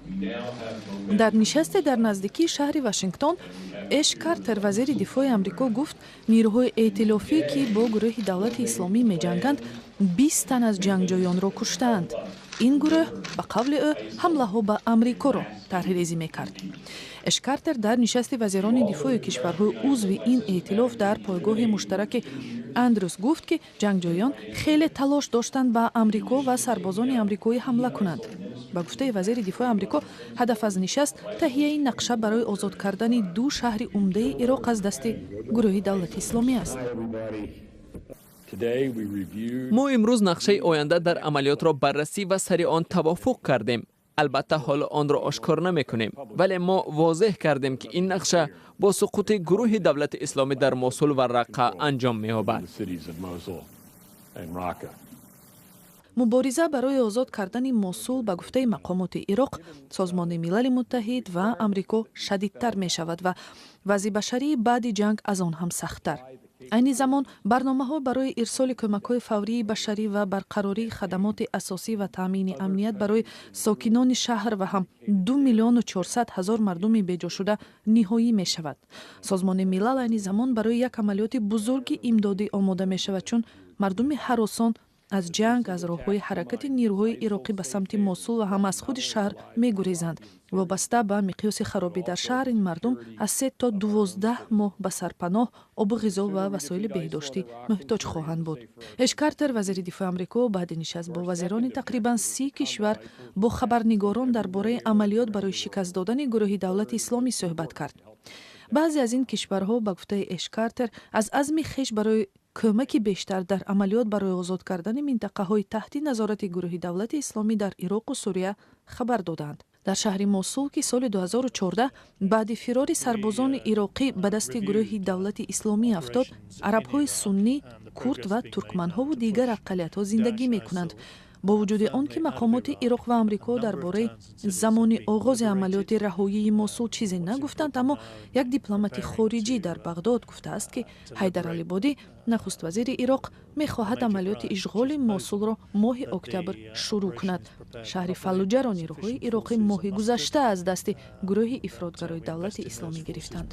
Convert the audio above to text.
дар нишасте дар наздикии шаҳри Вашингтон, Эш Картер, вазири дифои Амрико, гуфт нирӯҳои эътилофӣ, ки бо гурӯҳи давлати исломӣ меҷанганд, 20 тан аз ҷангҷӯёнро куштаанд. ин гурӯҳ ба қавли ӯ ҳамлаҳо ба Амрикоро тарҳрезӣ мекард. Эш Картер дар нишасти вазирони дифои кишварҳои узви ин эътилоф дар пойгоҳи муштараки Андрюс гуфт, ки ҷангҷӯён хеле талош доштанд ба Амрико ва сарбозони амрикоӣ ҳамла кунанд. ба гуфтаи вазири дифои Амрико, ҳадаф аз нишаст таҳияи нақша барои озод кардани ду шаҳри умдаи Ироқ аз дасти гурӯҳи давлати исломӣ аст. мо имрӯз нақшаи оянда дар амалиётро баррасӣ ва сари он тавофуқ кардем. албатта ҳоло онро ошкор намекунем, вале мо возеҳ кардем, ки ин нақша бо суқути гурӯҳи давлати исломӣ дар Мосул ва Раққа анҷом меёбад. мубориза барои озод кардани Мосул ба гуфтаи мақомоти Ироқ, Созмони Милали Муттаҳид ва Амрико шадидтар мешавад ва вазъи башарии баъди ҷанг аз он ҳам сахттар. айни замон барномаҳо барои ирсоли кӯмакҳои фаврии башарӣ ва барқарории хадамоти асосӣ ва таъмини амният барои сокинони шаҳр ва ҳам 2 миллиону 400 ҳазор мардуми беҷошуда ниҳоӣ мешавад. Созмони милал айни замон барои як амалиёти бузурги имдодӣ омода мешавад, чун мардуми ҳаросон аз ҷанг, аз роҳҳои ҳаракати нирӯҳои ироқӣ ба самти Мосул ва ҳам аз худи шаҳр мегурезанд. вобаста ба миқёси харобӣ дар шаҳр, ин мардум аз 3 то 12 моҳ ба сарпаноҳ, обу ғизо ва васоили беҳдоштӣ муҳтоҷ хоҳанд буд. Эш Картер, вазири дифои Амрико, баъди нишаст бо вазирони тақрибан 30 кишвар бо хабарнигорон дар бораи амалиёт барои шикаст додани гурӯҳи давлати исломӣ суҳбат кард. баъзе аз ин кишварҳо ба гуфтаи Эш Картер аз азми хеш барои кӯмаки бештар дар амалиёт барои озод кардани минтақаҳои таҳти назорати гурӯҳи давлати исломӣ дар Ироқу Сурия хабар доданд. дар шаҳри Мосул, ки соли 2014 баъди фирори сарбозони ироқӣ ба дасти гурӯҳи давлати исломӣ афтод, арабҳои суннӣ, курд ва туркманҳову дигар ақалиятҳо зиндагӣ мекунанд. бо вуҷуди он, ки мақомоти Ироқ ва Амрико дар бораи замони оғози амалиёти раҳоии Мосул чизе нагуфтанд, аммо як дипломати хориҷӣ дар Бағдод гуфтааст, ки Ҳайдар Алибодӣ, нахуст-вазири Ироқ, мехоҳад амалиёти ишғоли Мосулро моҳи октябр шурӯъ кунад. шаҳри Фаллуҷаро нирӯҳои ироқӣ моҳи гузашта аз дасти гурӯҳи ифротгарои давлати исломӣ гирифтанд.